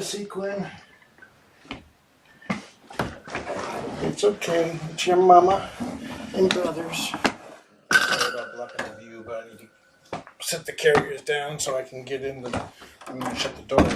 Sequin. It's okay. It's your mama and brothers. Sorry about blocking the view, but I need to set the carriers down so I can get in the. I'm going to shut the door.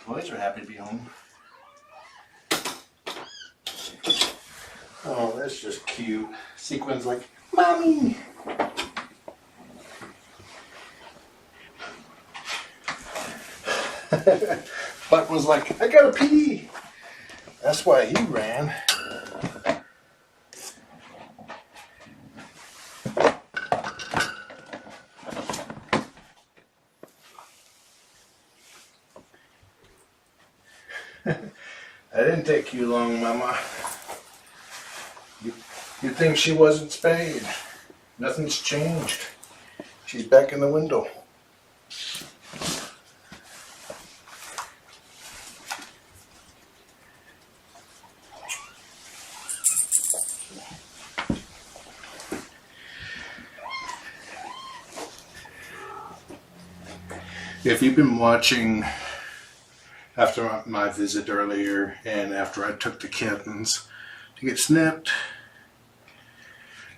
Boys are happy to be home. Oh, that's just cute. Sequin's like, Mommy! Buck was like, I gotta pee! That's why he ran. That didn't take you long, Mama. You think she wasn't spayed? Nothing's changed. She's back in the window. If you've been watching after my visit earlier and after I took the kittens to get snipped,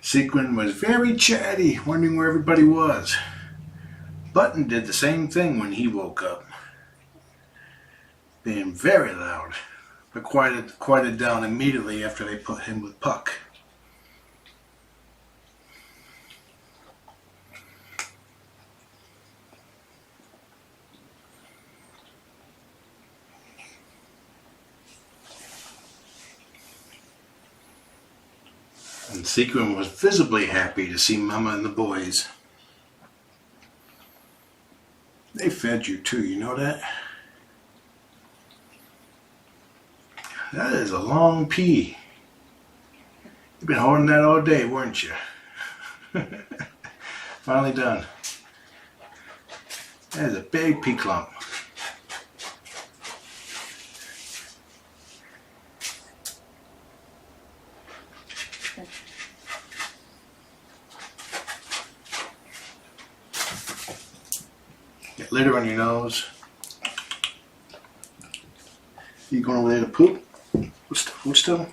Sequin was very chatty, wondering where everybody was. Button did the same thing when he woke up, being very loud, but quieted down immediately after they put him with Puck. And Sequin was visibly happy to see Mama and the boys. They fed you too, you know that? That is a long pee. You've been holding that all day, weren't you? Finally done. That is a big pee clump. Get litter on your nose. You going over there to poop? Hold still.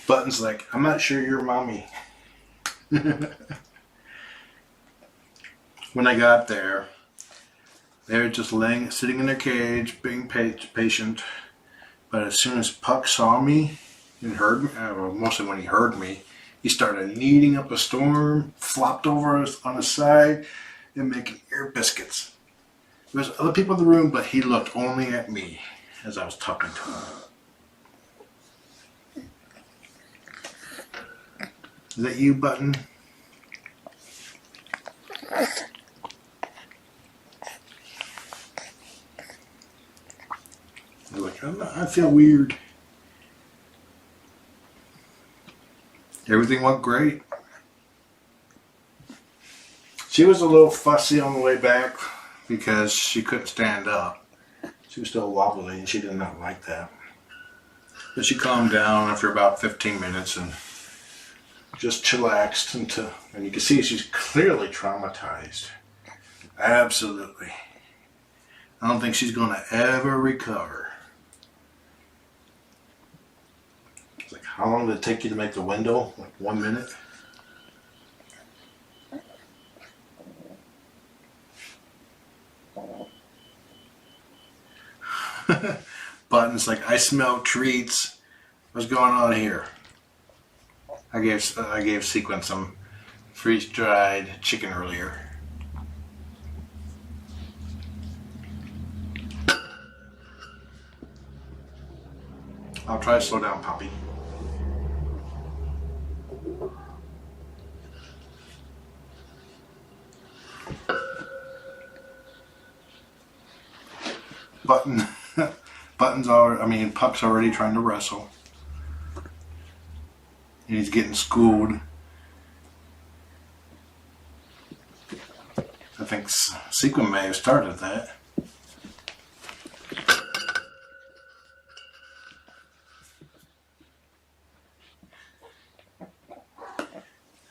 Button's like, I'm not sure you're Mommy. When I got there, they were just sitting in their cage, being patient. But as soon as Puck saw me and heard me, well, mostly when he heard me, he started kneading up a storm, flopped over on his side, and making ear biscuits. There was other people in the room, but he looked only at me as I was talking to him. Is that you, Button? They're like, I feel weird. Everything went great. She was a little fussy on the way back because she couldn't stand up. She was still wobbly and she did not like that. But she calmed down after about 15 minutes and just chillaxed and you can see she's clearly traumatized. Absolutely. I don't think she's going to ever recover. It's like, how long did it take you to make the window? Like 1 minute? Button's like, I smell treats. What's going on here? I gave Sequin some freeze-dried chicken earlier. I'll try to slow down, Poppy. Puck's already trying to wrestle. And he's getting schooled. I think Sequin may have started that.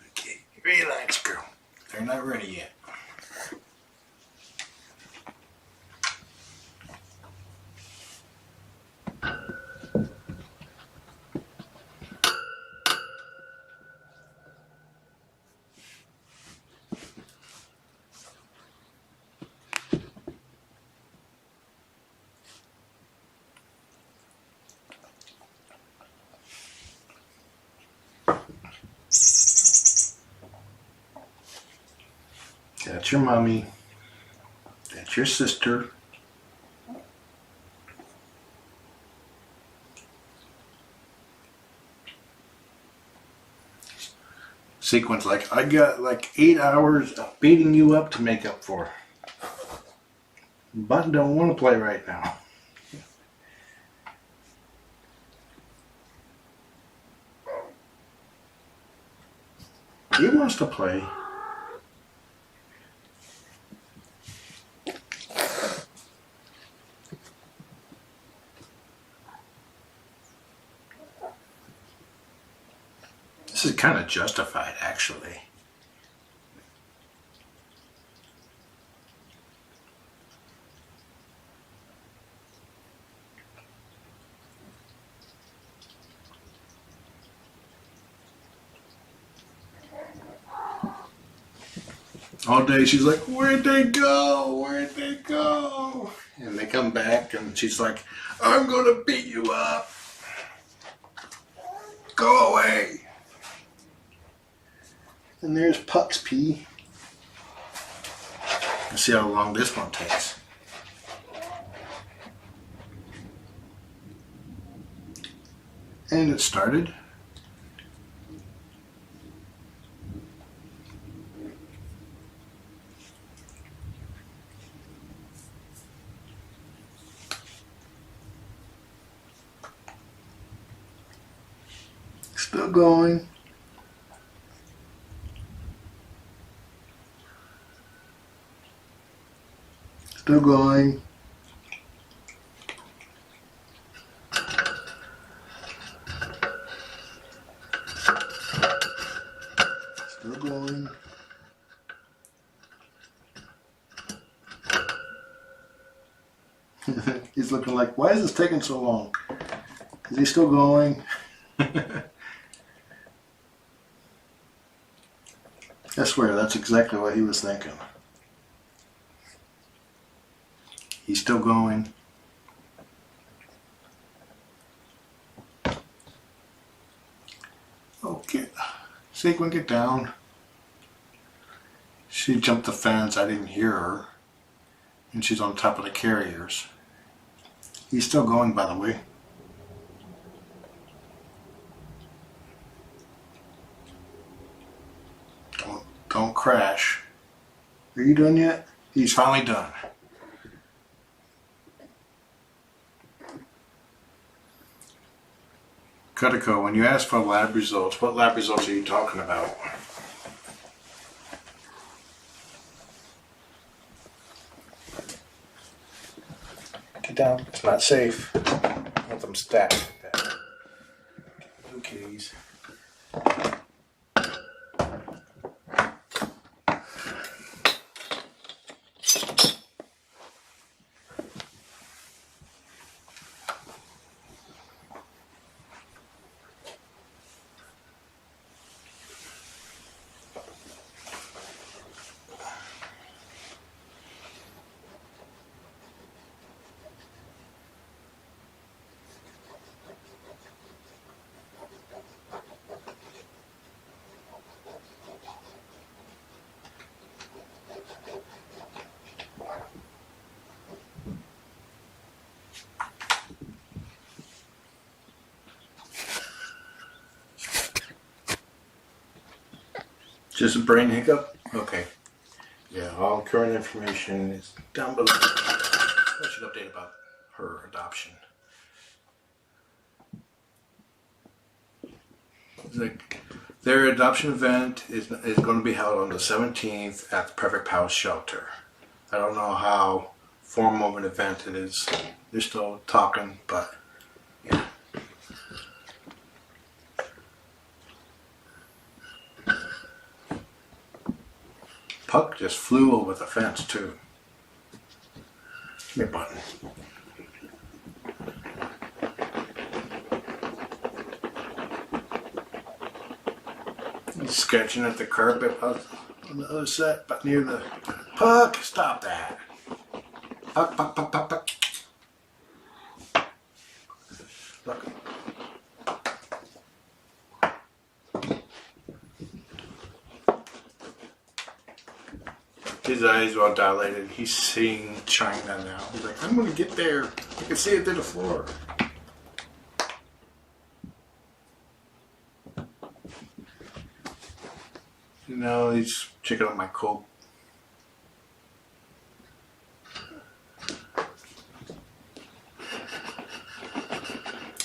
Okay, relax, girl. They're not ready yet. That's your mommy. That's your sister. Sequin's like, I got like 8 hours of beating you up to make up for. Button don't want to play right now. He wants to play. This is kind of justified, actually. All day she's like, where'd they go? Where'd they go? And they come back and she's like, I'm gonna beat you up. Go away. And there's Puck's pee. Let's see how long this one takes. And it started. Still going. Still going. Still going. He's looking like, why is this taking so long? Is he still going? I swear, that's exactly what he was thinking. He's still going. Okay. Sequin, get down. She jumped the fence. I didn't hear her. And she's on top of the carriers. He's still going, by the way. Don't crash. Are you done yet? He's finally done. Cutico, when you ask for lab results, what lab results are you talking about? Get down. It's not safe. Let them stack like that. Blue kitties. Just a brain hiccup? Okay. Yeah, all current information is down below. I should update about her adoption. Their adoption event is going to be held on the 17th at the Purrfect Pals shelter. I don't know how formal of an event it is. They're still talking, but yeah. Puck just flew over the fence too. Give me a button. He's sketching at the carpet on the other side, but near the Puck. Stop that. Puck, puck, puck, puck, puck. Look. His eyes are all dilated. He's seeing China now. He's like, I'm going to get there. I can see it through the floor. You know, he's checking out my coat.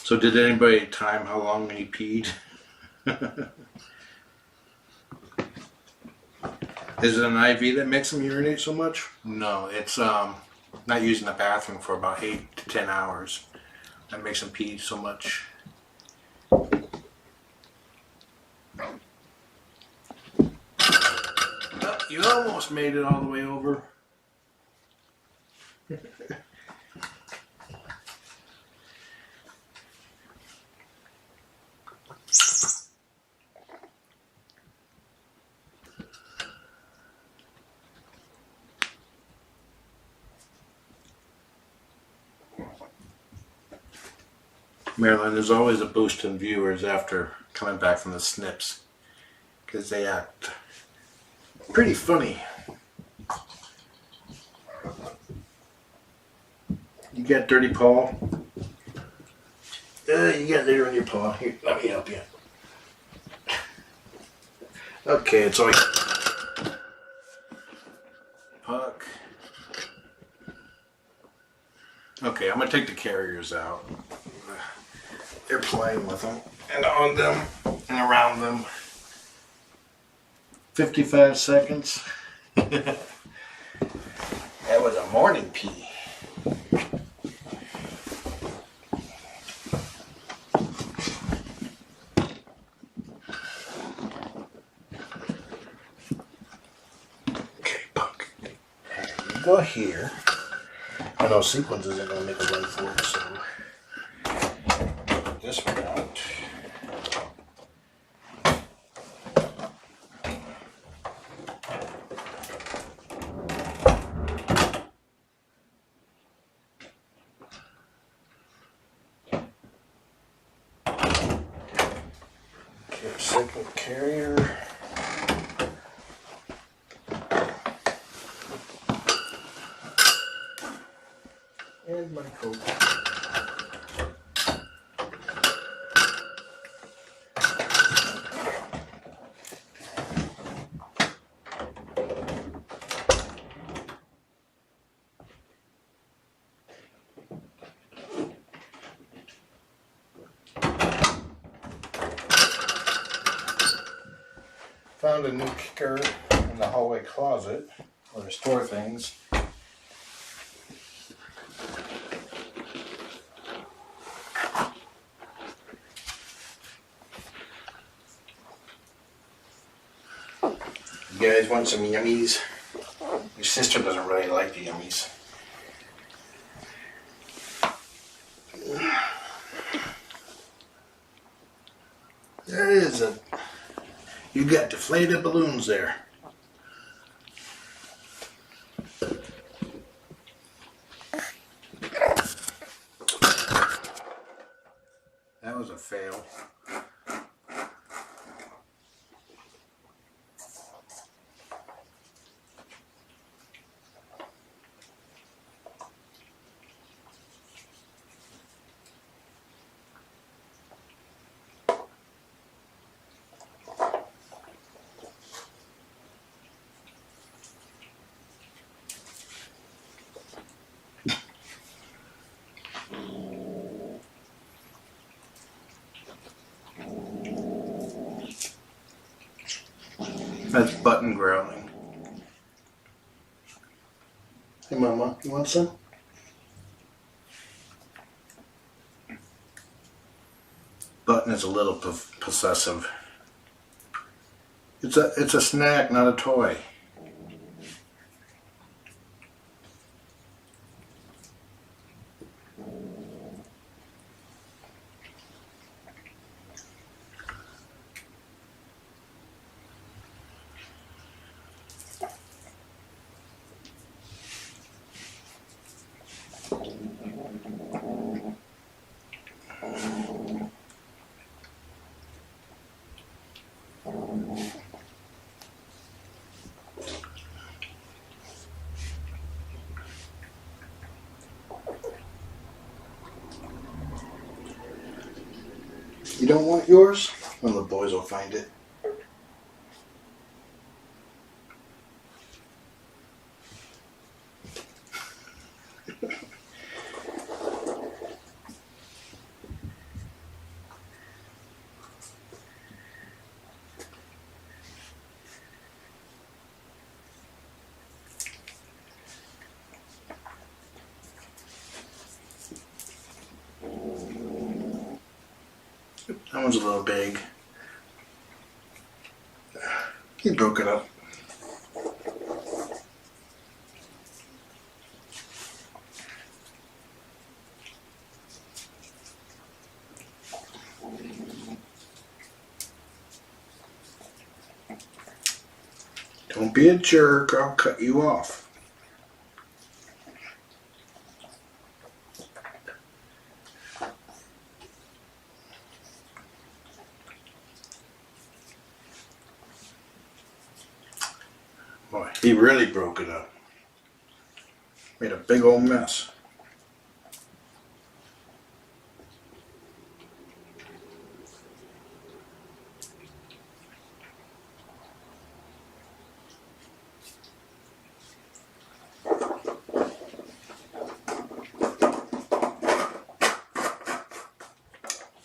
So did anybody time how long he peed? Is it an IV that makes him urinate so much? No, it's not using the bathroom for about 8 to 10 hours. That makes him pee so much. Oh, you almost made it all the way over. Marilyn, there's always a boost in viewers after coming back from the Snips because they act pretty funny. You got dirty paw? You got litter on your paw. Here, let me help you. Okay, it's like Puck. Okay, I'm gonna take the carriers out. They're playing with them and on them and around them. 55 seconds. That was a morning pee. Okay, Puck. You go here. I know sequence isn't going to make a run for it, so this one out. Okay, second carrier. And my coat. Found a new kicker in the hallway closet where to store things. You guys want some yummies? Your sister doesn't really like the yummies. There is a... You got deflated balloons there. That was a fail. That's Button growling. Hey Mama, you want some? Button is a little possessive. It's a snack, not a toy. You don't want yours? Well, the boys will find it. That one's a little big. He broke it up. Don't be a jerk, I'll cut you off. Boy, he really broke it up. Made a big old mess.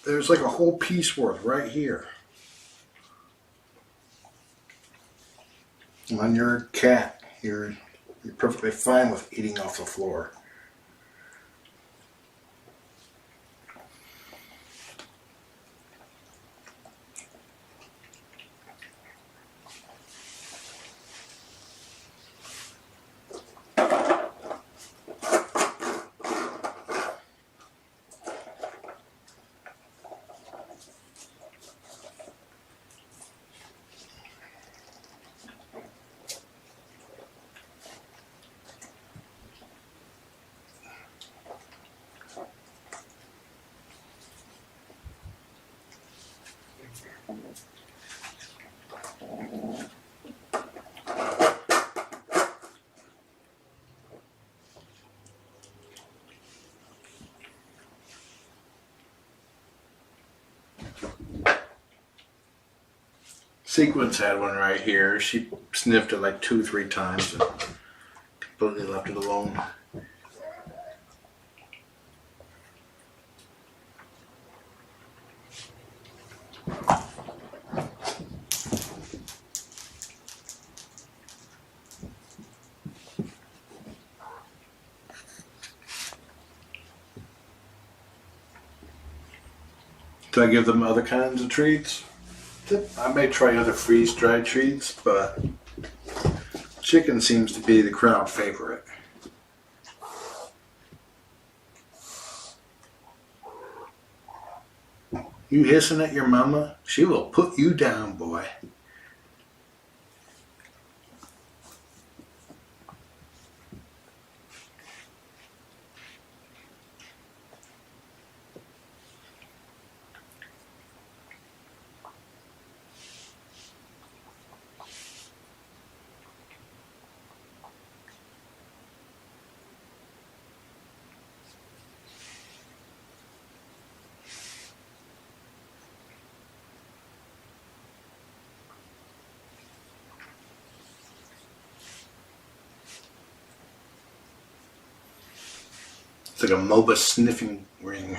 There's like a whole piece worth right here. When you're a cat, you're perfectly fine with eating off the floor. Sequence had one right here. She sniffed it like 2-3 times and completely left it alone. Do I give them other kinds of treats? I may try other freeze-dried treats, but chicken seems to be the crowd favorite. You hissing at your mama? She will put you down, boy. It's like a MOBA sniffing ring.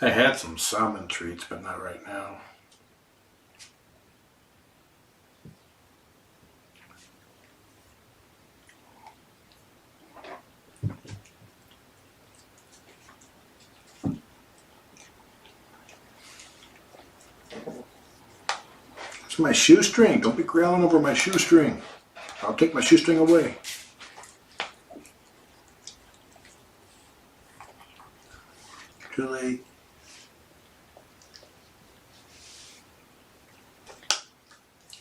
I had some salmon treats, but not right now. It's my shoestring. Don't be growling over my shoestring. I'll take my shoestring away. Too late.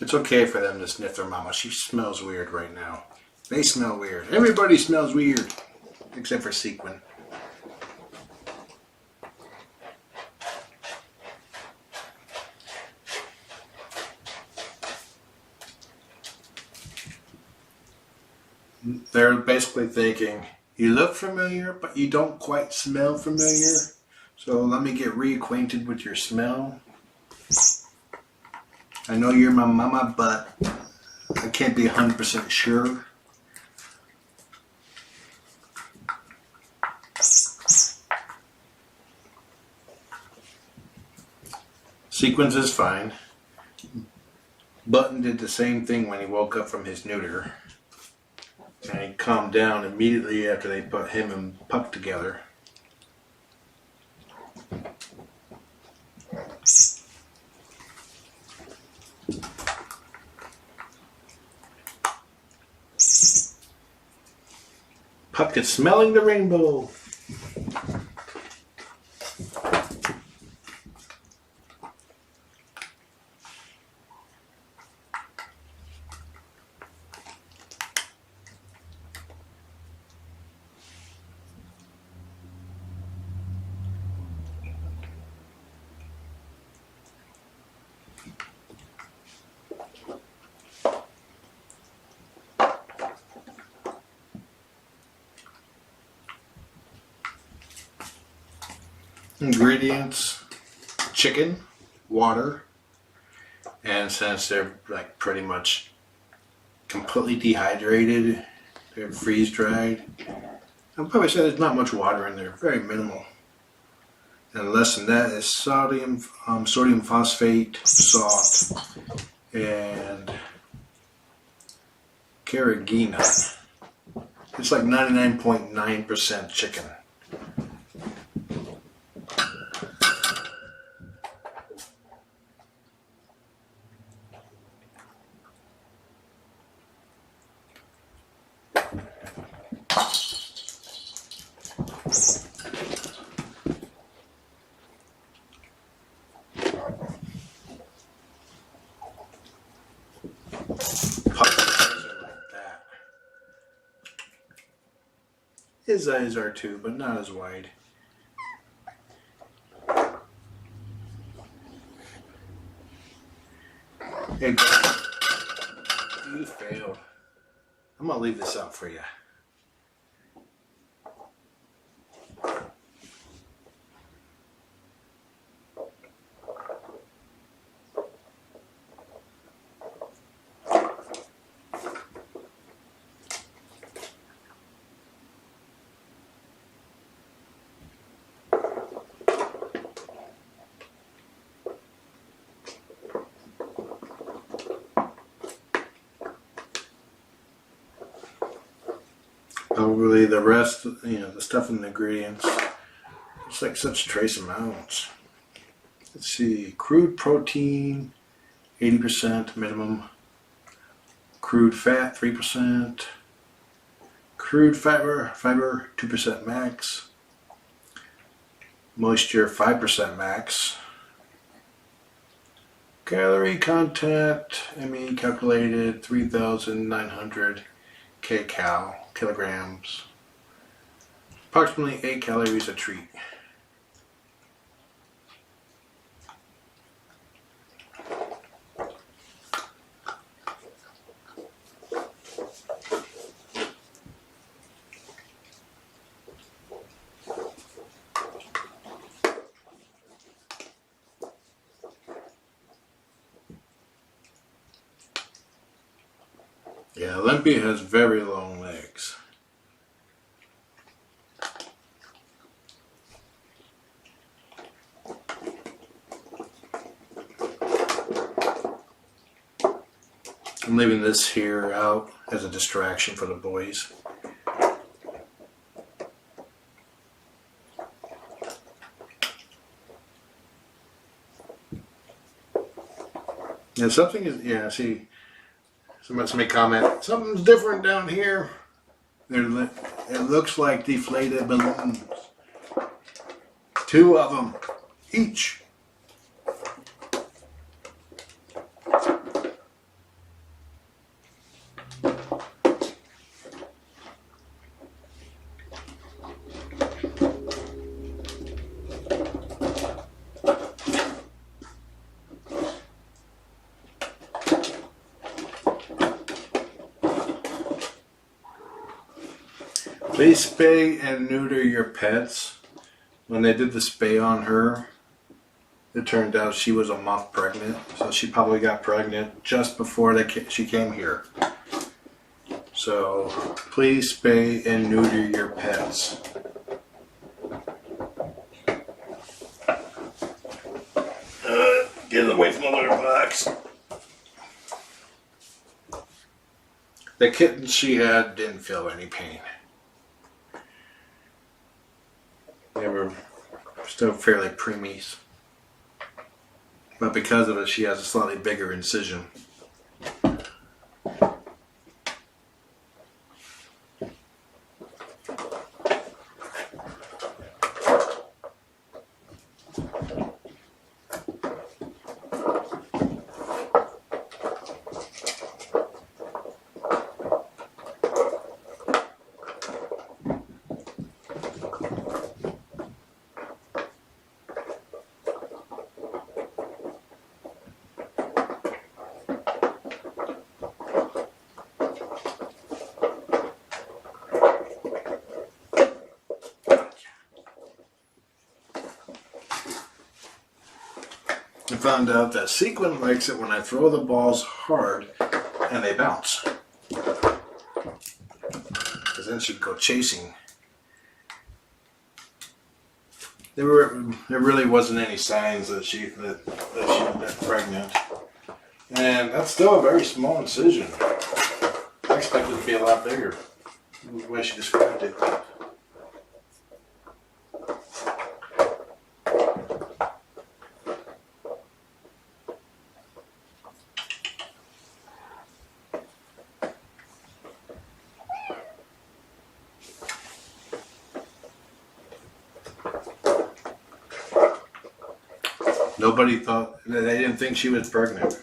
It's okay for them to sniff their mama. She smells weird right now. They smell weird. Everybody smells weird. Except for Sequin. They're basically thinking, you look familiar, but you don't quite smell familiar. So let me get reacquainted with your smell. I know you're my mama, but I can't be 100% sure. Sequence is fine. Button did the same thing when he woke up from his neuter. And he calmed down immediately after they put him and Puck together. Puck is smelling the rainbow. Ingredients: chicken, water, and since they're like pretty much completely dehydrated, they're freeze dried. I'll probably say there's not much water in there, very minimal. And less than that is sodium phosphate, salt, and carrageenan. It's like 99.9% chicken. His eyes are too, but not as wide. Hey, you failed. I'm gonna leave this out for you. Probably the rest, the stuff in the ingredients, it's like such trace amounts. Let's see, crude protein, 80% minimum. Crude fat, 3%. Crude fiber, 2% max. Moisture, 5% max. Calorie content, ME calculated, 3,900 kilograms. Approximately 8 calories a treat. Yeah, Olympia has very long legs. I'm leaving this here out as a distraction for the boys. Yeah, something is, yeah, see, somebody may comment, something's different down here. It looks like deflated balloons. 2 of them each. Please spay and neuter your pets. When they did the spay on her, it turned out she was a month pregnant, so she probably got pregnant just before she came here. So please spay and neuter your pets. Get away from the litter box. The kittens she had didn't feel any pain. They were still fairly preemies. But because of it, she has a slightly bigger incision. I found out that Sequin likes it when I throw the balls hard and they bounce. Because then she'd go chasing. There really wasn't any signs that she had been pregnant. And that's still a very small incision. I expected it to be a lot bigger, the way she described it. Nobody thought, they didn't think she was pregnant.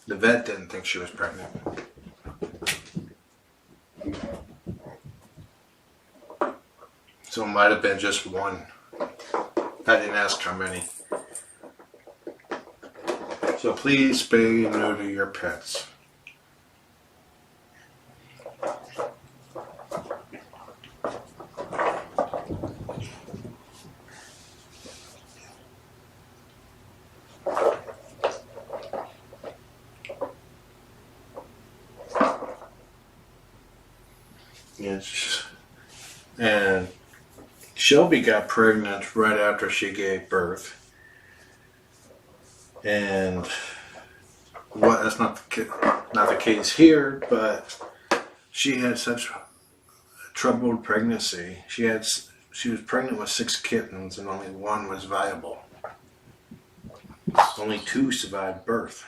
The vet didn't think she was pregnant. So it might have been just one. I didn't ask how many. So please spay and neuter your pets. Yes. And Shelby got pregnant right after she gave birth. And that's not the case here, but she had such a troubled pregnancy. She was pregnant with 6 kittens and only 1 was viable. Only 2 survived birth.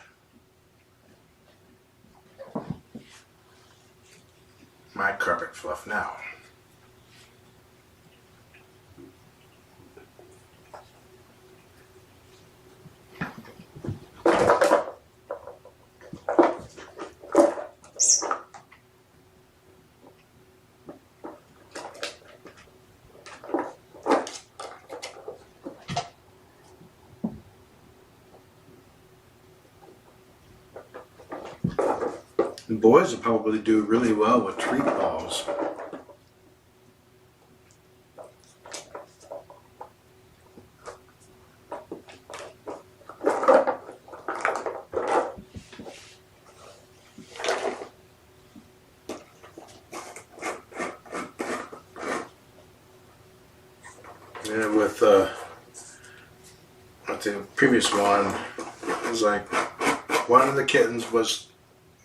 My carpet fluff now. The boys will probably do really well with treat balls. And with the previous one, it was like one of the kittens was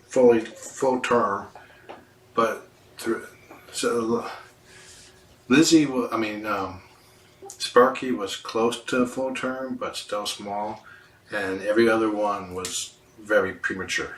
full term, but so Lizzie, Sparky was close to full term, but still small, and every other one was very premature.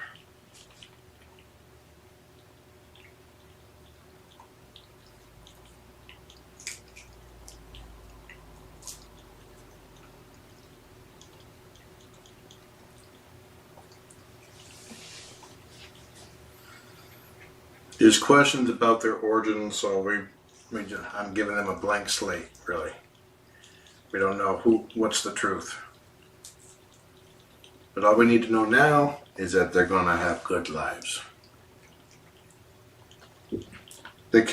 There's questions about their origins, so I'm giving them a blank slate, really. We don't know what's the truth. But all we need to know now is that they're going to have good lives. The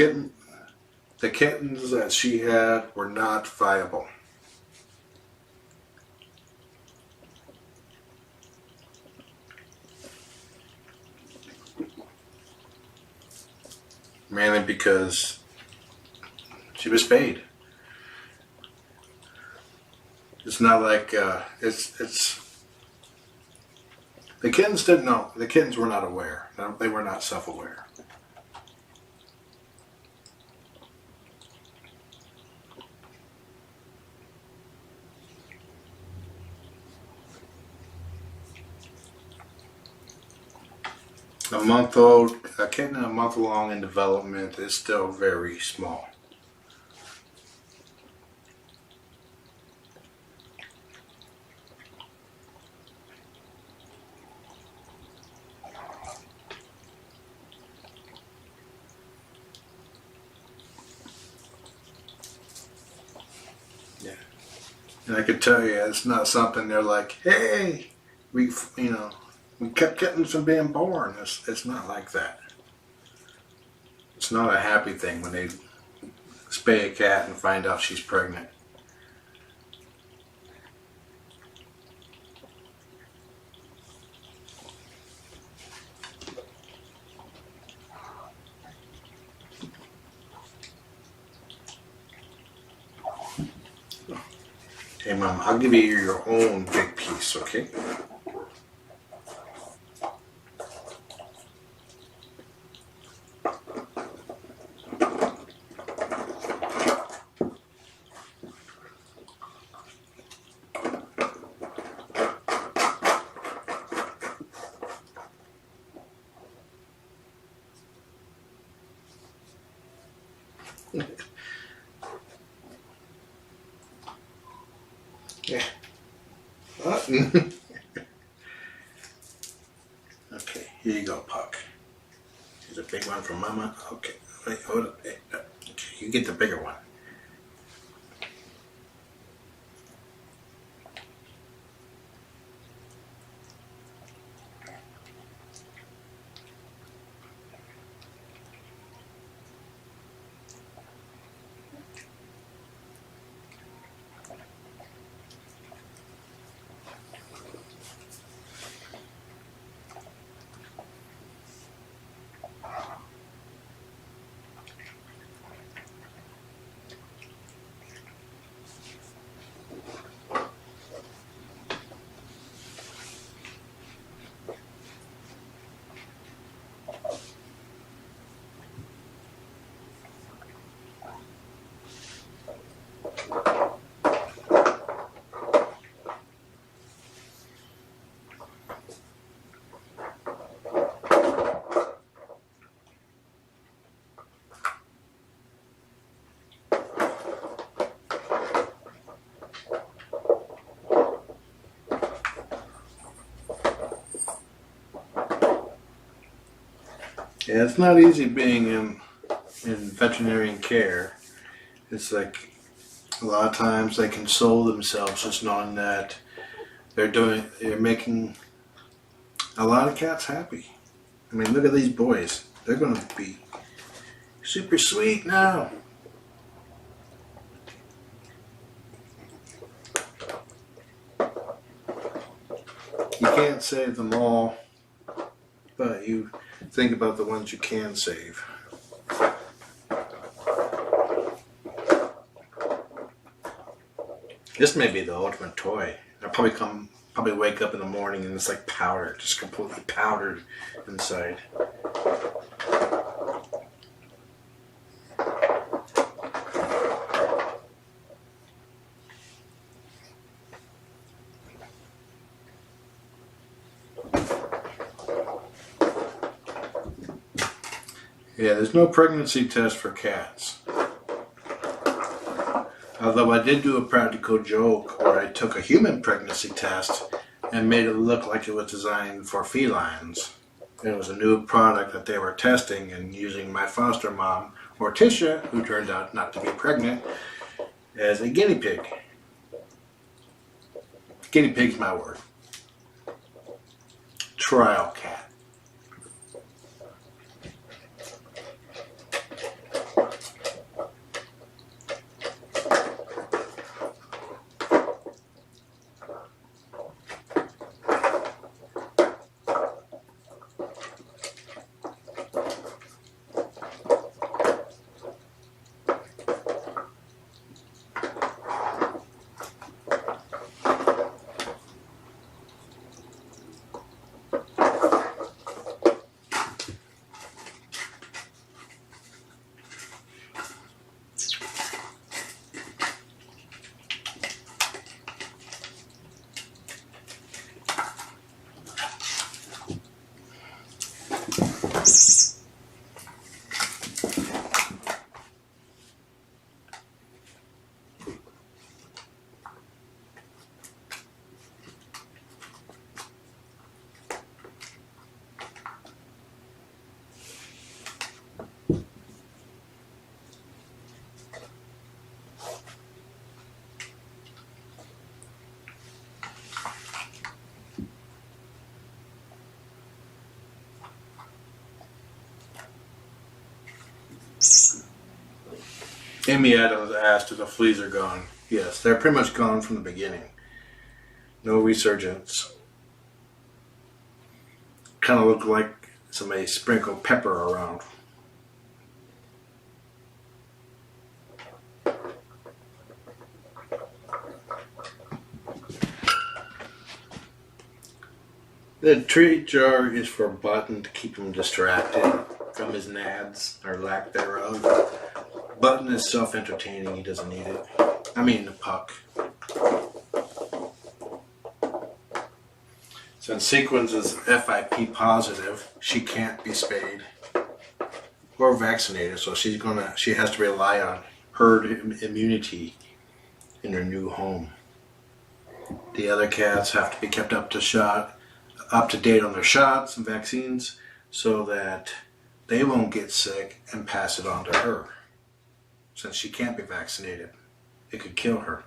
kittens that she had were not viable. Mainly because she was spayed. It's not like it's. The kittens didn't know. The kittens were not aware. They were not self-aware. A kitten a month along in development is still very small. Yeah, and I could tell you, it's not something they're like, hey, we kept kittens from being born. It's not like that. It's not a happy thing when they spay a cat and find out she's pregnant. Hey, Mom, I'll give you your own big piece, okay? Yeah. Okay, here you go, Puck. Here's a big one from Mama. Okay, wait, hold it. Okay, you get the bigger one. Yeah, it's not easy being in veterinarian care. It's like a lot of times they console themselves just knowing that they're making a lot of cats happy. I mean, look at these boys. They're going to be super sweet now. You can't save them all, but you think about the ones you can save. This may be the ultimate toy. They'll probably come probably wake up in the morning and it's like powder, just completely powdered inside. Yeah, there's no pregnancy test for cats. Although I did do a practical joke where I took a human pregnancy test and made it look like it was designed for felines. It was a new product that they were testing and using my foster mom, Morticia, who turned out not to be pregnant, as a guinea pig. Guinea pig's my word. Trial cat. Amy Adams asked if the fleas are gone. Yes, they're pretty much gone from the beginning. No resurgence. Kind of looked like somebody sprinkled pepper around. The treat jar is for Button to keep him distracted from his nads, or lack thereof. Button is self-entertaining, he doesn't need it. I mean the puck. Since Sequence is FIP positive, she can't be spayed or vaccinated, so she has to rely on herd immunity in her new home. The other cats have to be kept up to date on their shots and vaccines so that they won't get sick and pass it on to her. Since she can't be vaccinated, it could kill her.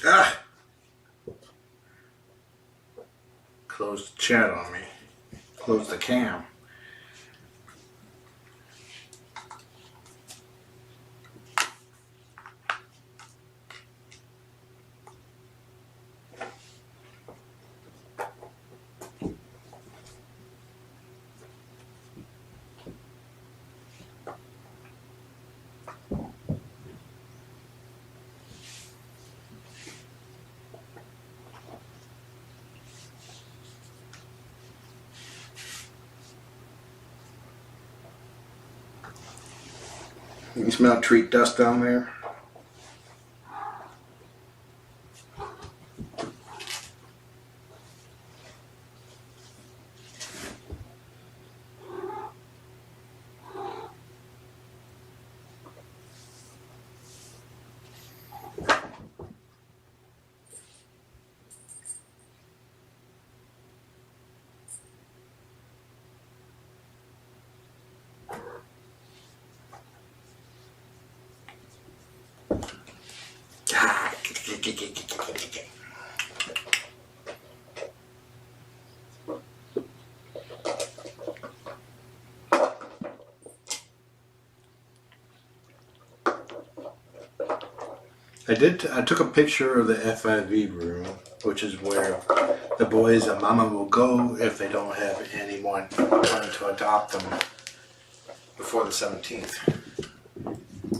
Ah! Close the chat on me. Close the cam. You can smell treat dust down there. I took a picture of the FIV room, which is where the boys and mama will go if they don't have anyone wanting to adopt them before the 17th.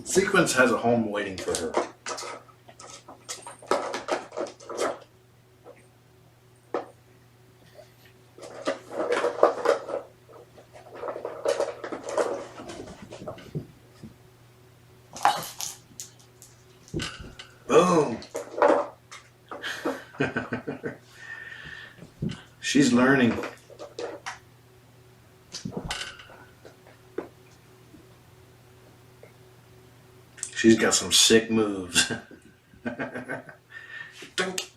Sequence has a home waiting for her. Boom! She's learning. She's got some sick moves. Dunk.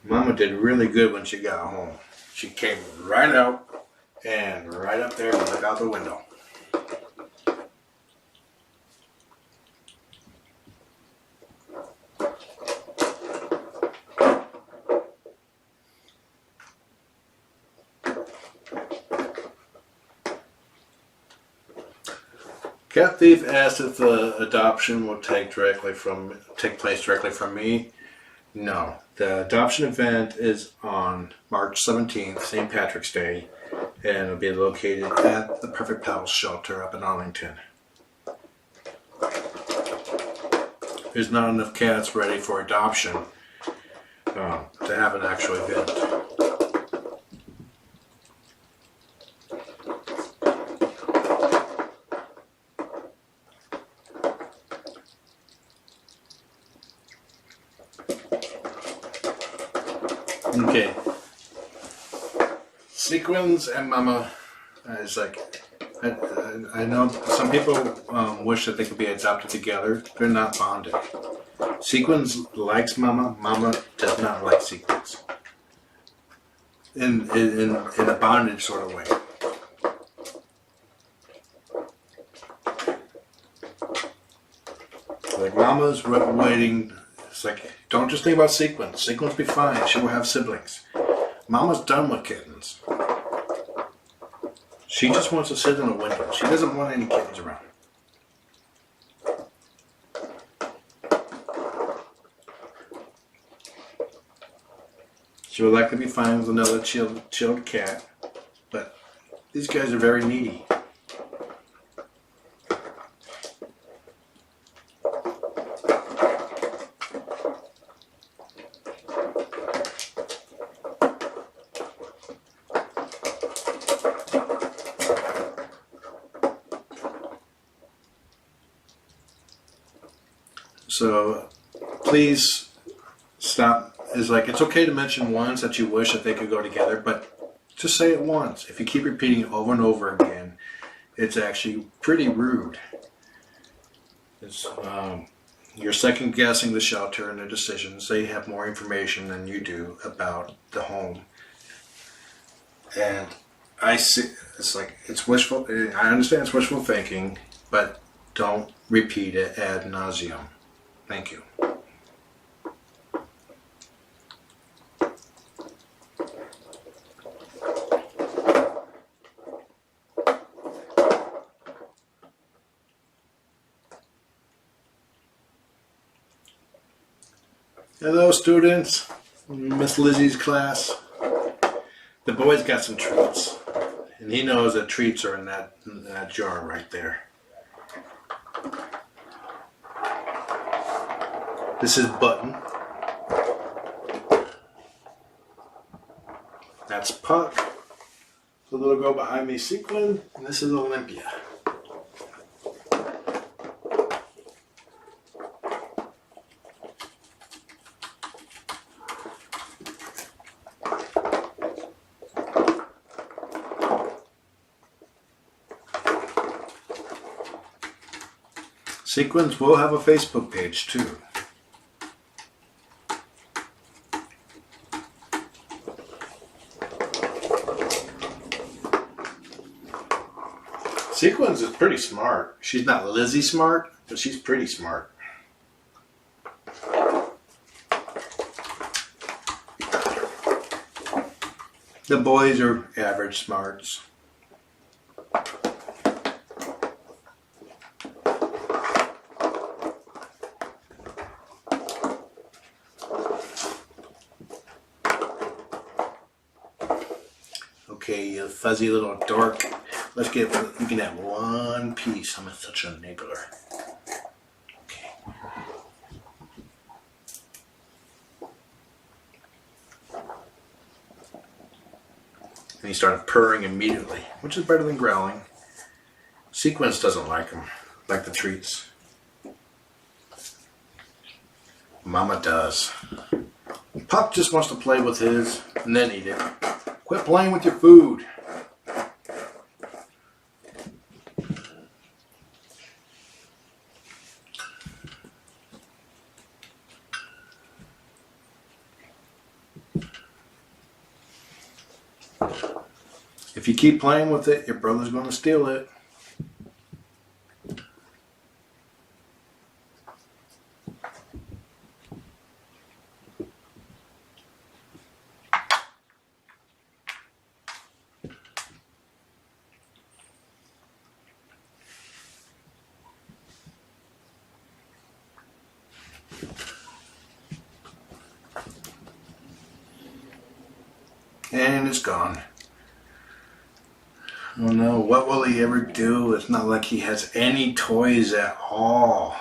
Mama did really good when she got home. She came right out and right up there and looked out the window. Cat Thief asked if the adoption will take place directly from me. No, the adoption event is on March 17th, St. Patrick's Day, and it'll be located at the Purrfect Pals shelter up in Arlington. There's not enough cats ready for adoption to have an actual event. Okay. Sequins and Mama is like, I know some people wish that they could be adopted together. They're not bonded. Sequins likes Mama. Mama does not like Sequins. In a bondage sort of way. Like Mama's waiting. It's like, don't just think about Sequins. Sequins be fine. She will have siblings. Mama's done with kittens. She just wants to sit in a window. She doesn't want any kittens around. She would like to be fine with another chilled cat, but these guys are very needy. So please stop. It's like, it's okay to mention once that you wish that they could go together, but just say it once. If you keep repeating it over and over again, it's actually pretty rude. It's, you're second guessing the shelter and their decisions. They have more information than you do about the home. And I see, it's like, it's wishful, I understand it's wishful thinking, but don't repeat it ad nauseum. Thank you. Hello students, Miss Lizzie's class. The boy's got some treats, and he knows that treats are in that jar right there. This is Button. That's Puck. The little girl behind me, Sequin, and this is Olympia. Sequins will have a Facebook page too. Sequins is pretty smart. She's not Lizzie smart, but she's pretty smart. The boys are average smarts. Okay, you fuzzy little dork. Let's get, you can have one piece. I'm such a niggler. Okay. And he started purring immediately, which is better than growling. Sequins doesn't like them, like the treats. Mama does. Pup just wants to play with his and then eat it. Quit playing with your food. If you keep playing with it, your brother's going to steal it. And it's gone. Oh no, what will he ever do? It's not like he has any toys at all.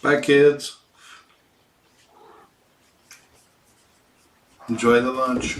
Bye, kids. Enjoy the lunch.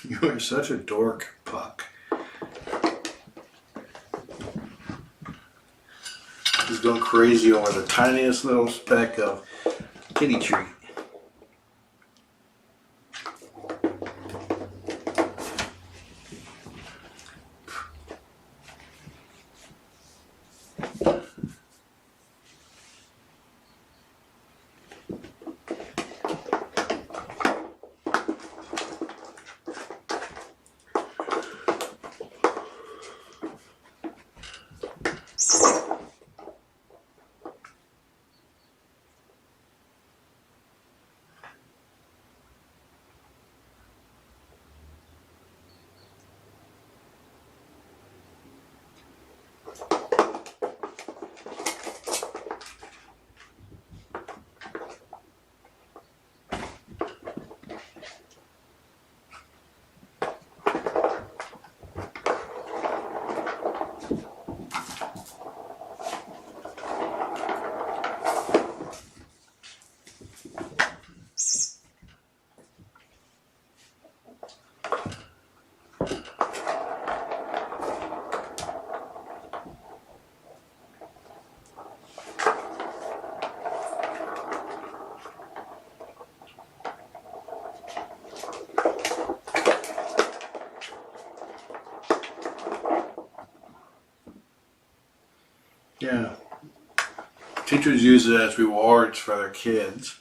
You are such a dork, Puck. He's going crazy over the tiniest little speck of kitty treat. Yeah. Teachers use it as rewards for their kids.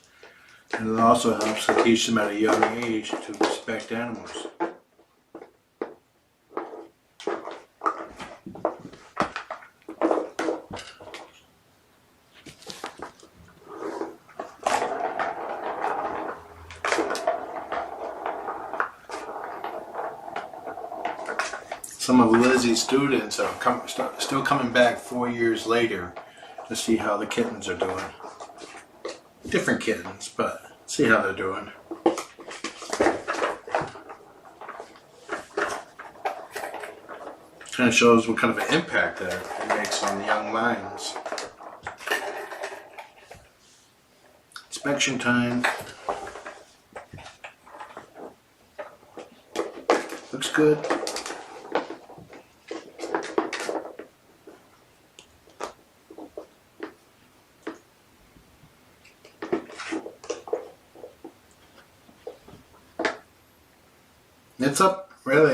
And it also helps to teach them at a young age to respect animals. Some of Lizzie's students are still coming back 4 years later to see how the kittens are doing. Different kittens, but see how they're doing. Kind of shows what kind of an impact that it makes on the young minds. Inspection time. Looks good.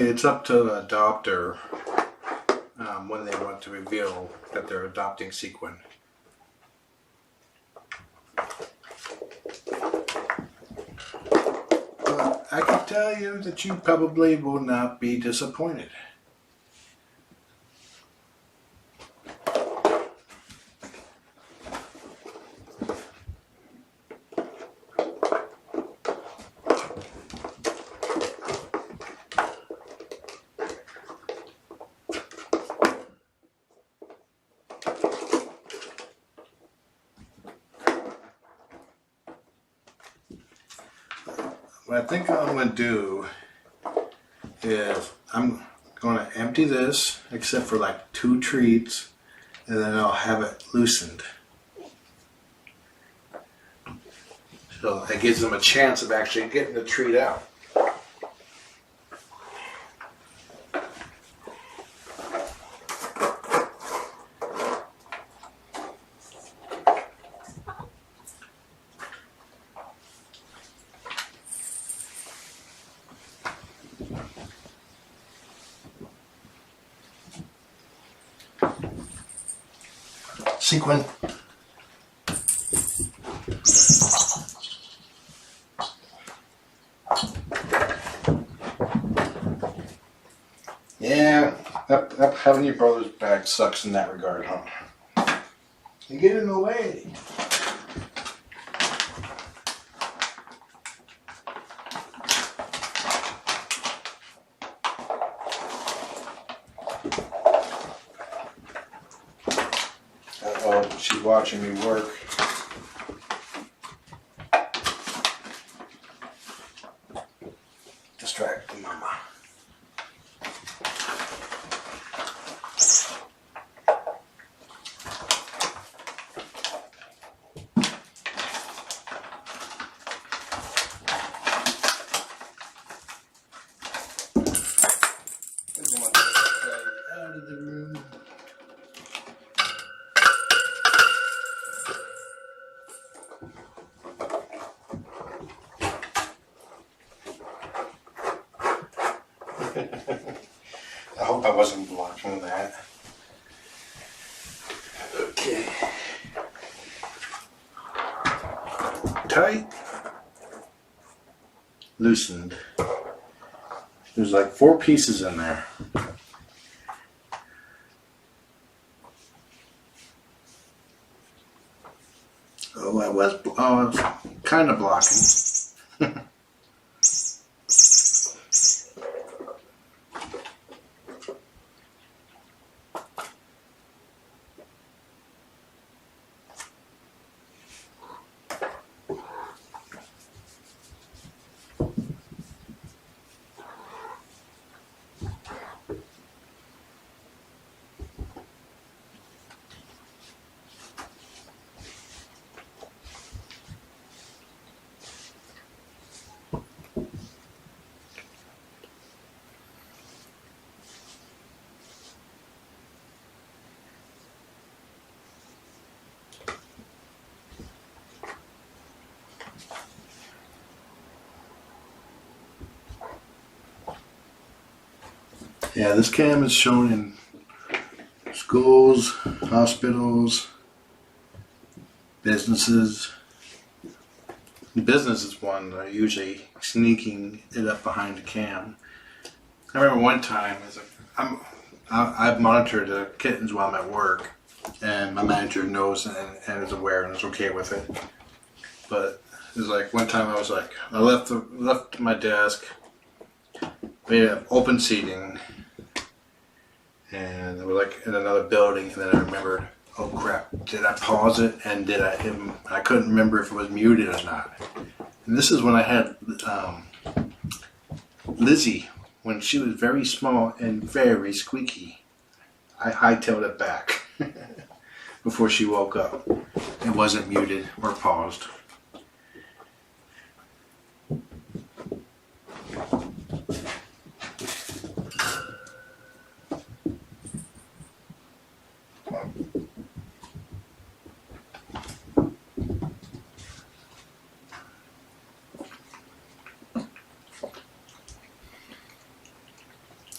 It's up to the adopter when they want to reveal that they're adopting sequin. But I can tell you that you probably will not be disappointed. What I think I'm going to do is I'm going to empty this except for like 2 treats, and then I'll have it loosened. So that gives them a chance of actually getting the treat out. Sequin. Yeah, that having your brother's bag sucks in that regard, huh? You get in the way. Uh-oh, she's watching me work. Distract the mama. Out of the room. I hope I wasn't blocking that. Okay. Tight. Loosened. There's like 4 pieces in there. Oh, I was kind of blocking. Yeah, this cam is showing schools, hospitals, businesses. Business is one that are usually sneaking it up behind the cam. I remember one time, I've monitored the kittens while I'm at work, and my manager knows and is aware and is okay with it. But it was like one time I left my desk. We had open seating, and we were like in another building, and then I remembered, oh crap, did I pause it? And I couldn't remember if it was muted or not. And this is when I had Lizzie, when she was very small and very squeaky. I hightailed it back before she woke up. It wasn't muted or paused.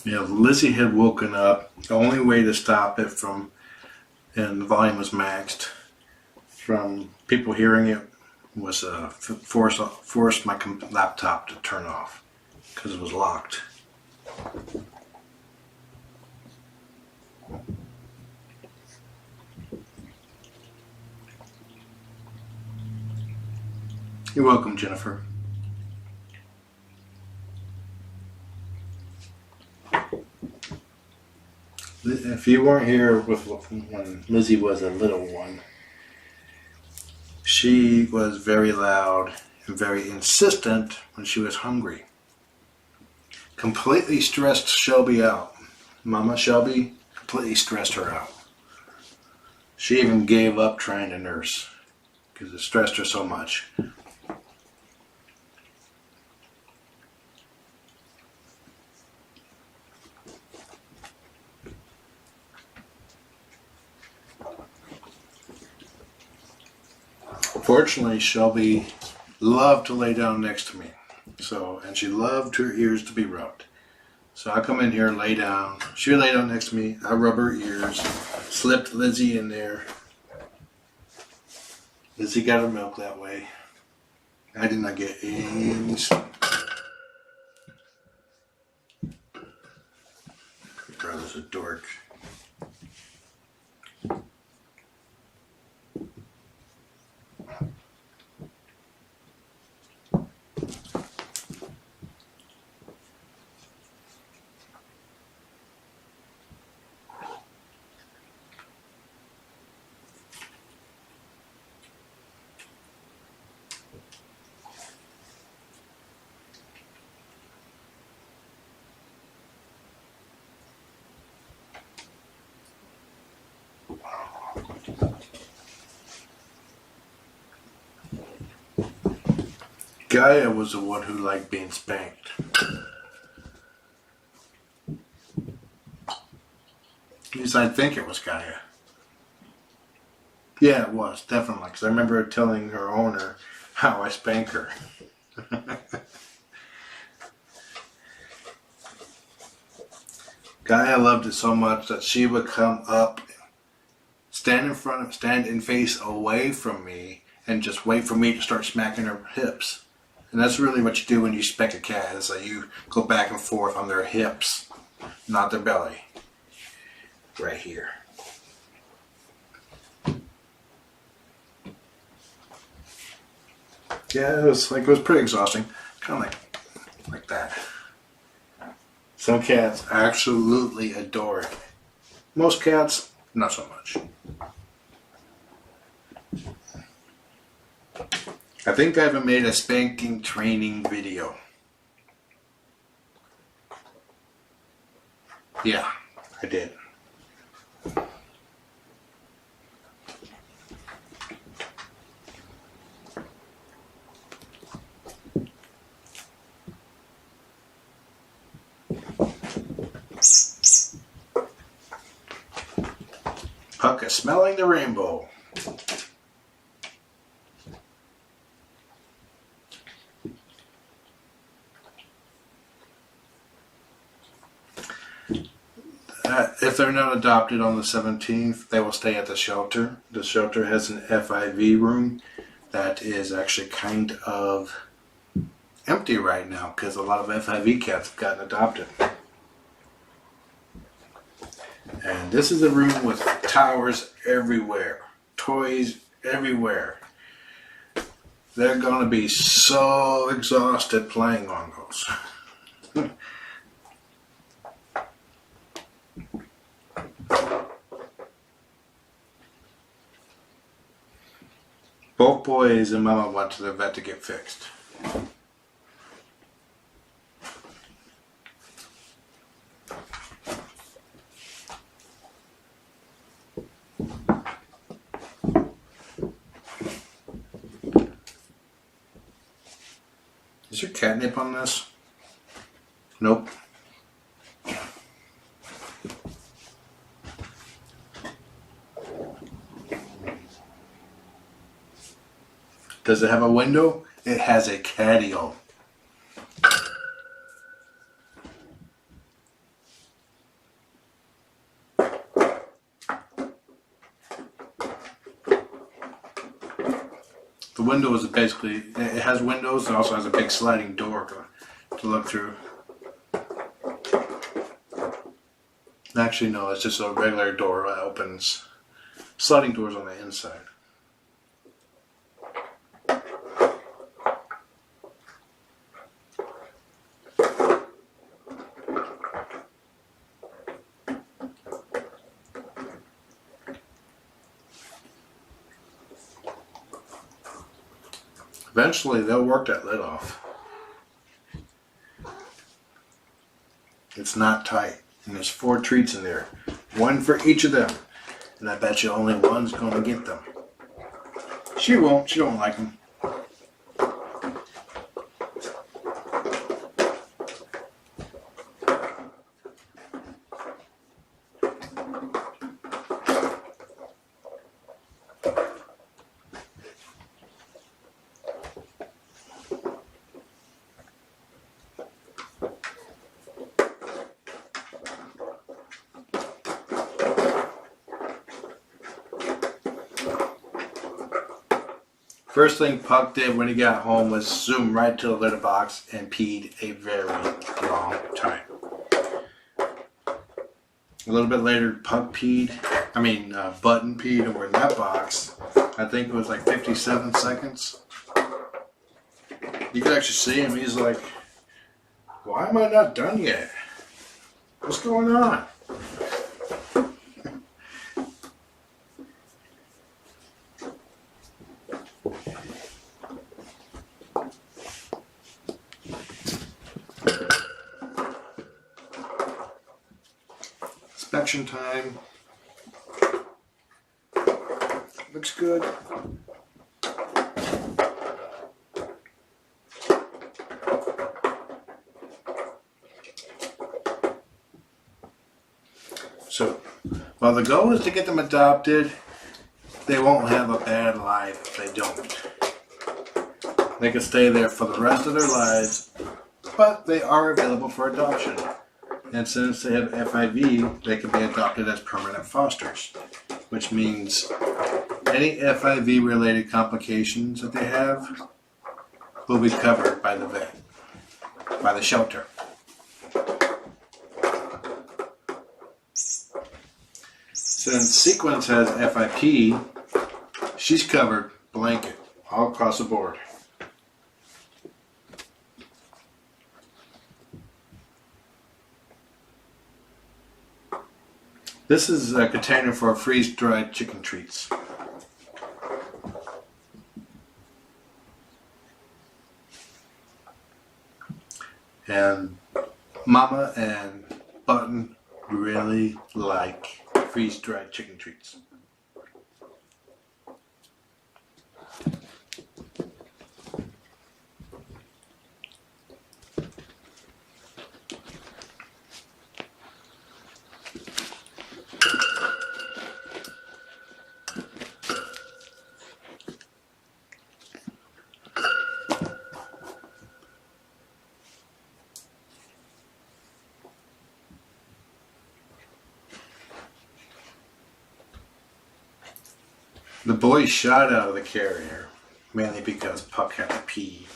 Yeah, Lizzie had woken up. The only way to stop it and the volume was maxed, from people hearing it was force my laptop to turn off because it was locked. You're welcome, Jennifer. If you weren't here when Lizzie was a little one, she was very loud and very insistent when she was hungry. Completely stressed Shelby out. Mama Shelby completely stressed her out. She even gave up trying to nurse because it stressed her so much. Fortunately, Shelby loved to lay down next to me. And she loved her ears to be rubbed. So I come in here and lay down. She would lay down next to me. I rub her ears, slipped Lizzie in there. Lizzie got her milk that way. I did not get any sleep. Brother's a dork. Gaia was the one who liked being spanked. At least I think it was Gaia. Yeah, it was, definitely. Because I remember telling her owner how I spank her. Gaia loved it so much that she would come up, stand and face away from me, and just wait for me to start smacking her hips. And that's really what you do when you spank a cat, is that you go back and forth on their hips, not their belly. Right here. Yeah, it was pretty exhausting. Kind of like that. Some cats absolutely adore it. Most cats, not so much. I think I haven't made a spanking training video. Yeah, I did. Puck is smelling the rainbow. If they're not adopted on the 17th, they will stay at the shelter. The shelter has an FIV room that is actually kind of empty right now because a lot of FIV cats have gotten adopted. And this is a room with towers everywhere, toys everywhere. They're going to be so exhausted playing on those. Both boys and Mama went to the vet to get fixed. Is there catnip on this? Nope. Does it have a window? It has a catio. The window is basically, it has windows, it also has a big sliding door to look through. Actually, no, it's just a regular door that opens. Sliding doors on the inside. Eventually, they'll work that lid off. It's not tight. And there's 4 treats in there. 1 for each of them. And I bet you only one's going to get them. She won't. She don't like them. First thing Puck did when he got home was zoom right to the litter box and peed a very long time. A little bit later, Puck Button peed over in that box. I think it was like 57 seconds. You can actually see him. He's like, why am I not done yet? What's going on? Inspection time. Looks good. So, while the goal is to get them adopted, they won't have a bad life if they don't. They can stay there for the rest of their lives, but they are available for adoption. And since they have FIV, they can be adopted as permanent fosters, which means any FIV related complications that they have will be covered by the vet, by the shelter. Since Sequence has FIP, she's covered blanket all across the board. This is a container for freeze-dried chicken treats. And Mama and Button really like freeze-dried chicken treats. The boy shot out of the carrier, mainly because Puck had to pee.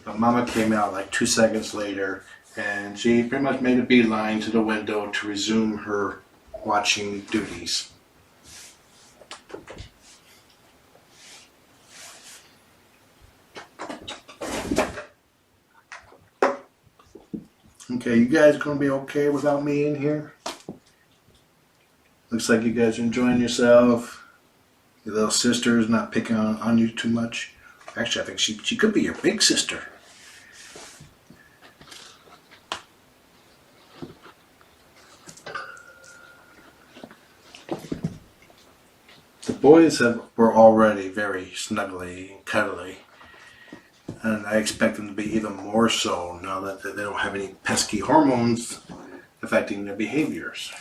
But Mama came out like 2 seconds later, and she pretty much made a beeline to the window to resume her watching duties. Okay, you guys gonna be okay without me in here? Looks like you guys are enjoying yourself. Your little sister is not picking on you too much. Actually, I think she could be your big sister. The boys were already very snuggly and cuddly. And I expect them to be even more so now that they don't have any pesky hormones affecting their behaviors.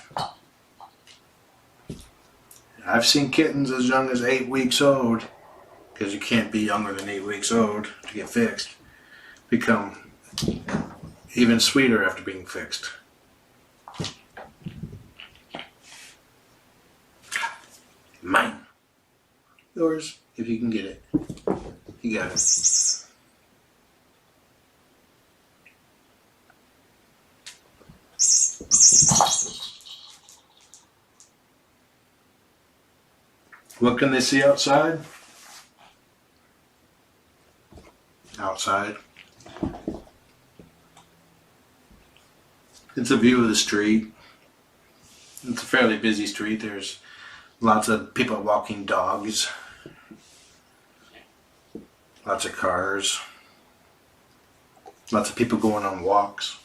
I've seen kittens as young as 8 weeks old, because you can't be younger than 8 weeks old to get fixed, become even sweeter after being fixed. Mine. Yours, if you can get it. You got it. What can they see outside? Outside. It's a view of the street. It's a fairly busy street. There's lots of people walking dogs. Lots of cars. Lots of people going on walks.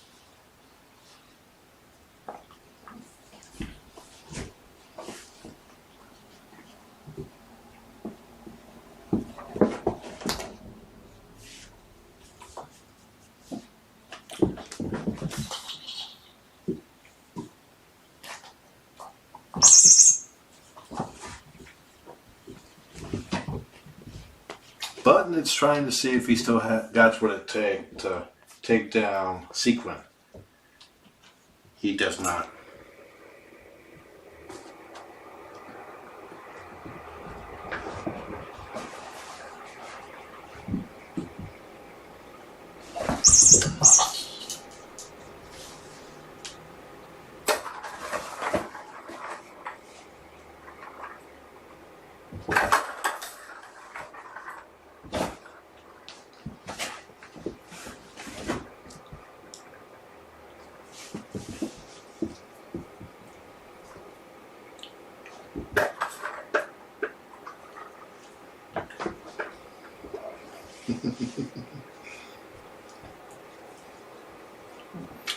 Button is trying to see if he still got what it takes to take down Sequin. He does not.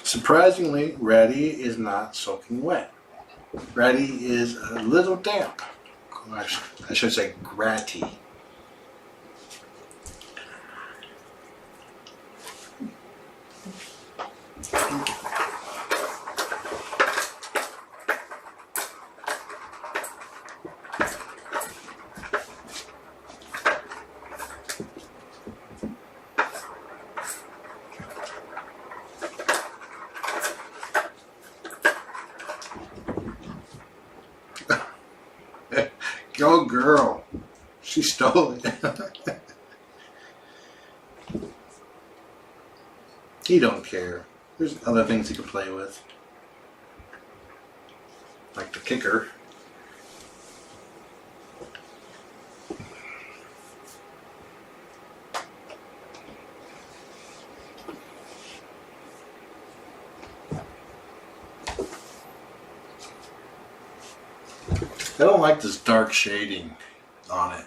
Surprisingly, Ratty is not soaking wet. Ratty is a little damp. I should say gratty. Go girl. She stole it. He don't care. There's other things he can play with. Like the kicker. I don't like this dark shading on it.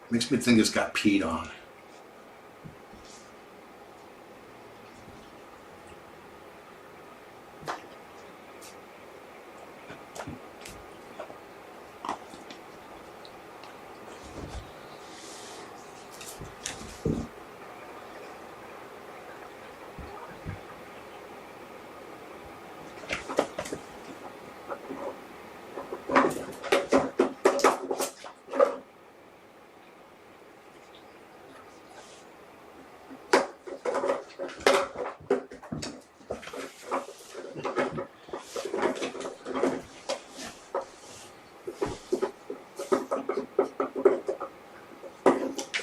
Makes me think it's got peed on.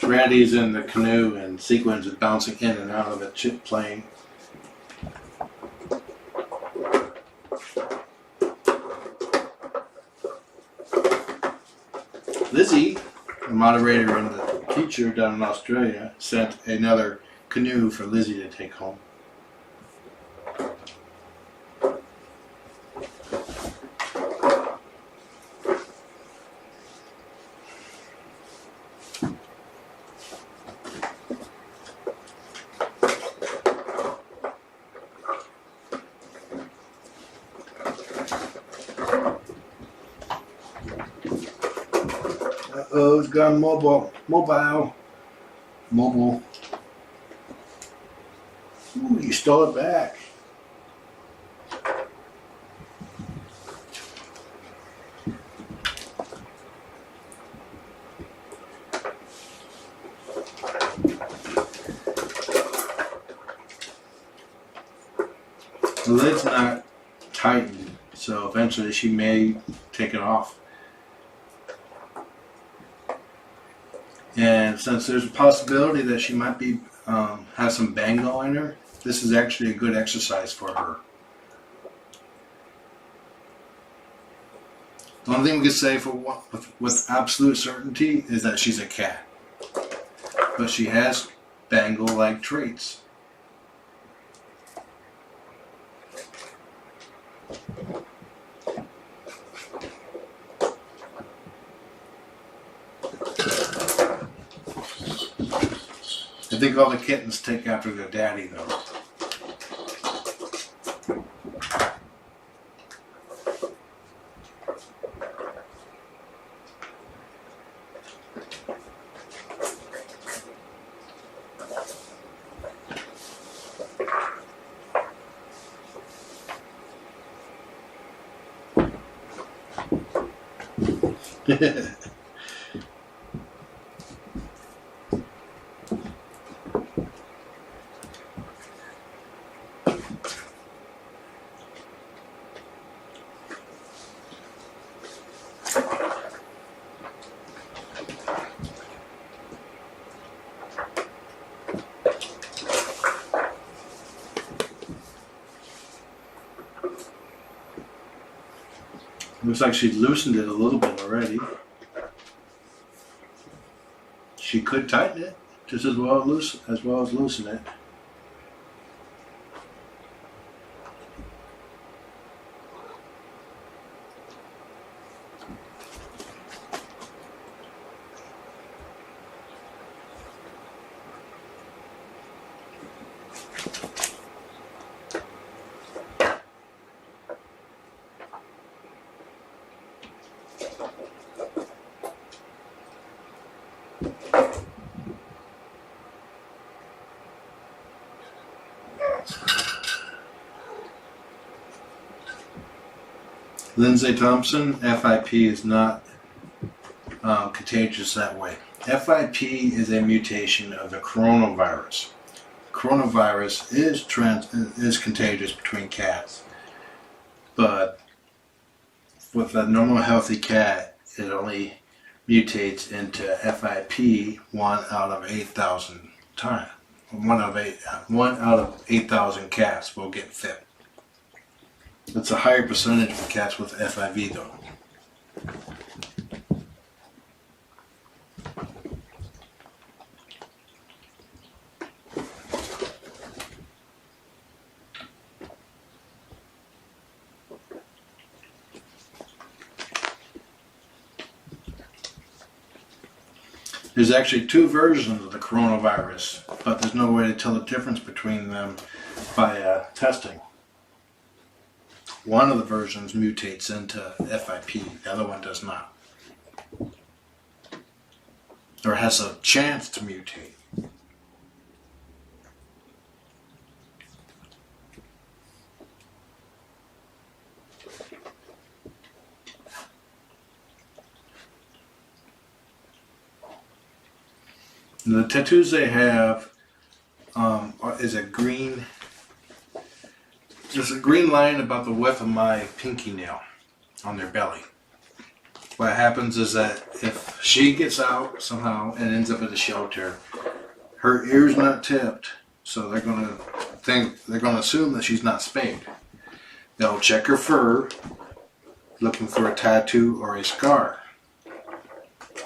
Randy's in the canoe and Sequins is bouncing in and out of the chip plane. Lizzie, the moderator and the teacher down in Australia, sent another canoe for Lizzie to take home. Uh-oh, it's gone mobile. Ooh, you stole it back. The lid's not tightened, so eventually she may take it off. And since there's a possibility that she might be has some bango in her, this is actually a good exercise for her. The only thing we can say with absolute certainty is that she's a cat. But she has bango-like traits. I think all the kittens take after their daddy, though. Looks like she's loosened it a little bit already. She could tighten it just as well as loosen it. Lindsay Thompson, FIP is not contagious that way. FIP is a mutation of the coronavirus. Coronavirus is contagious between cats, but with a normal healthy cat, it only mutates into FIP 1 out of 8,000 times. 1 out of 8,000 cats will get fit. It's a higher percentage for cats with FIV though. There's actually 2 versions of the coronavirus, but there's no way to tell the difference between them by testing. One of the versions mutates into FIP, the other one does not. Or has a chance to mutate. And the tattoos they have is a green. There's a green line about the width of my pinky nail on their belly. what happens is that if she gets out somehow and ends up at the shelter, her ear's not tipped, so they're gonna assume that she's not spayed. They'll check her fur, looking for a tattoo or a scar.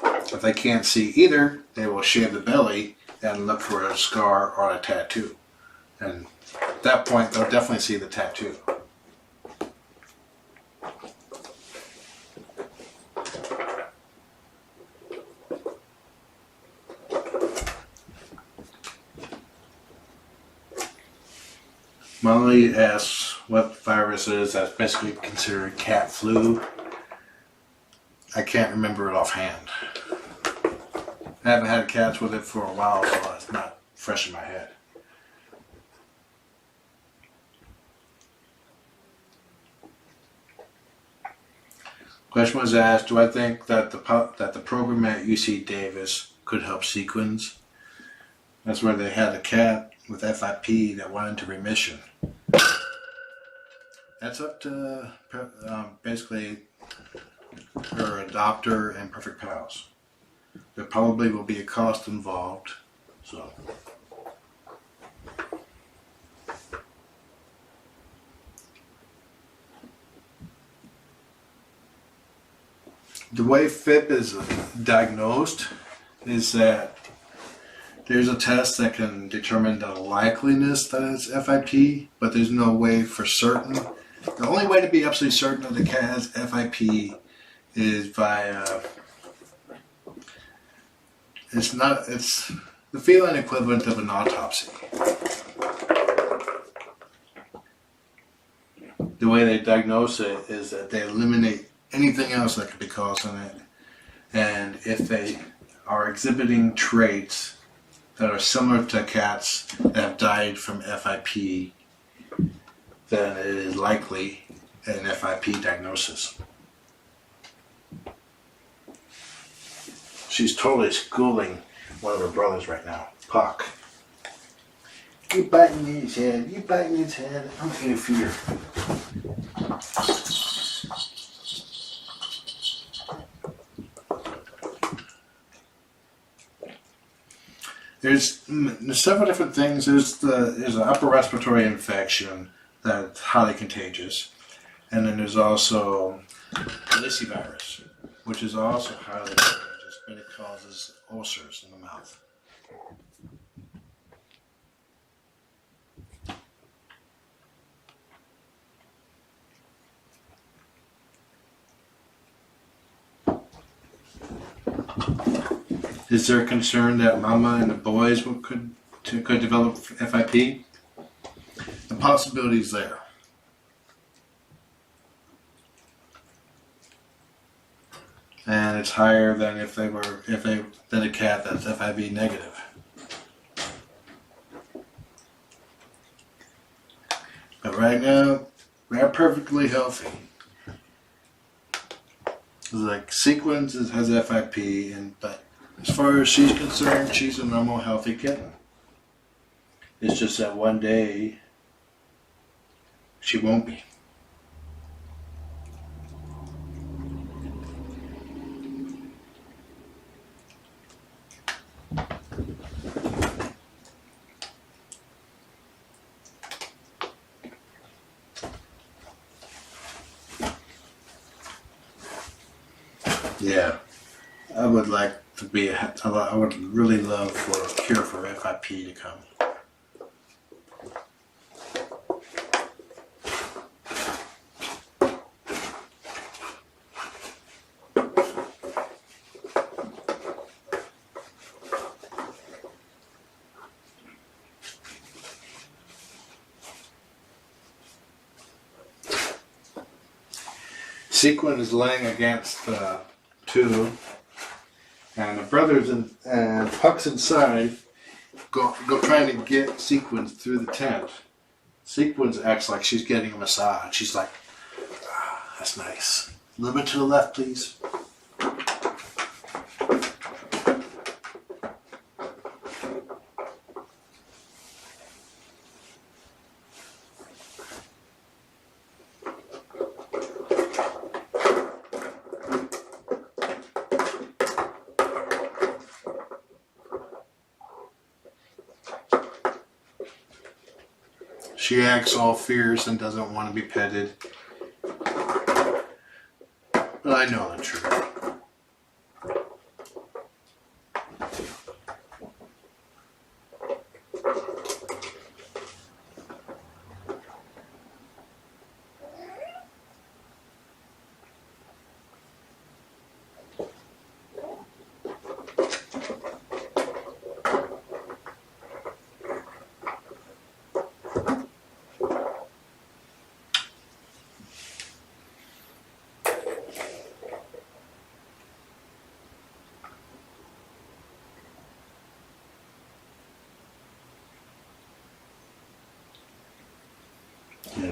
If they can't see either, they will shave the belly and look for a scar or a tattoo. And at that point, they'll definitely see the tattoo. Molly asks what virus it is that's basically considered cat flu. I can't remember it offhand. I haven't had cats with it for a while, so it's not fresh in my head. Question was asked, do I think that the program at UC Davis could help sequins? That's where they had a cat with FIP that went into remission. That's up to basically her adopter and Purrfect Pals. There probably will be a cost involved, so. The way FIP is diagnosed is that there's a test that can determine the likeliness that it's FIP, but there's no way for certain. The only way to be absolutely certain that the cat has FIP is by it's the feline equivalent of an autopsy. The way they diagnose it is that they eliminate anything else that could be causing it, and if they are exhibiting traits that are similar to cats that have died from FIP, then it is likely an FIP diagnosis. She's totally schooling one of her brothers right now, Puck. You biting his head, you biting his head. I'm gonna feed her. There's several different things. There's an upper respiratory infection that's highly contagious, and then there's also bellies virus, which is also highly contagious, but it causes ulcers in the mouth. Is there a concern that mama and the boys could develop FIP? The possibility is there. And it's higher than than a cat that's FIP negative. But right now, they're perfectly healthy. Like Sequence has FIP, but as far as she's concerned, she's a normal, healthy kitten. It's just that one day she won't be. Yeah, I would like to be. I would really love for a cure for FIP to come. Sequin is laying against the tube, and the brothers and Puck's inside go trying to get Sequins through the tent. Sequins acts like she's getting a massage. She's like, ah, that's nice. A little bit to the left, please. She acts all fierce and doesn't want to be petted. But I know the truth.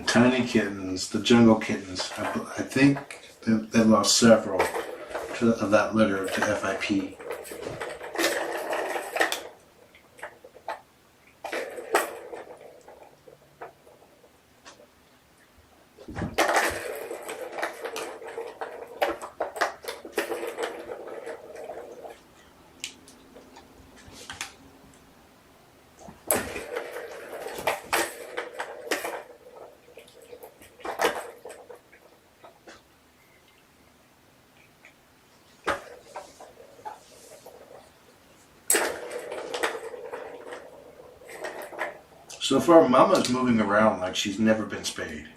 Tiny kittens, the jungle kittens. I think they lost several of that litter to FIP. So far, Mama's moving around like she's never been spayed.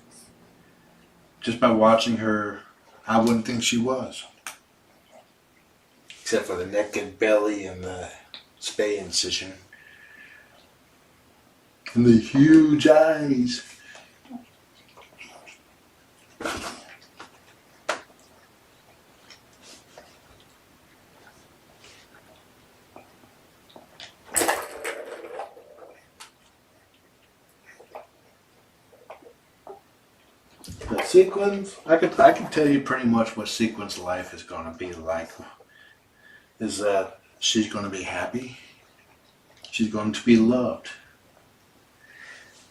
Just by watching her, I wouldn't think she was. Except for the neck and belly and the spay incision. And the huge eyes. But Sequence, I can tell you pretty much what Sequence life is going to be like. Is that she's going to be happy. She's going to be loved.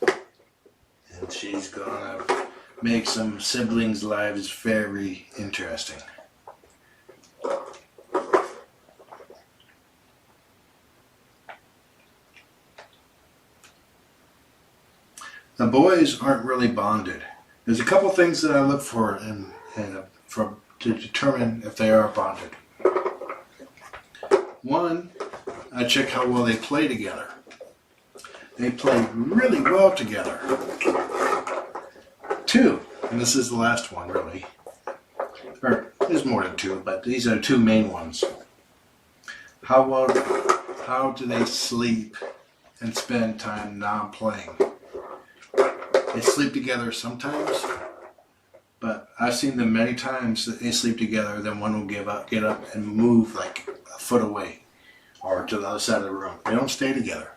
And she's going to make some siblings' lives very interesting. The boys aren't really bonded. There's a couple things that I look for to determine if they are bonded. One, I check how well they play together. They play really well together. Two, and this is the last one really, or there's more than two, but these are the two main ones. How do they sleep and spend time non-playing? They sleep together sometimes, but I've seen them many times that they sleep together, then one will get up and move like a foot away or to the other side of the room. They don't stay together.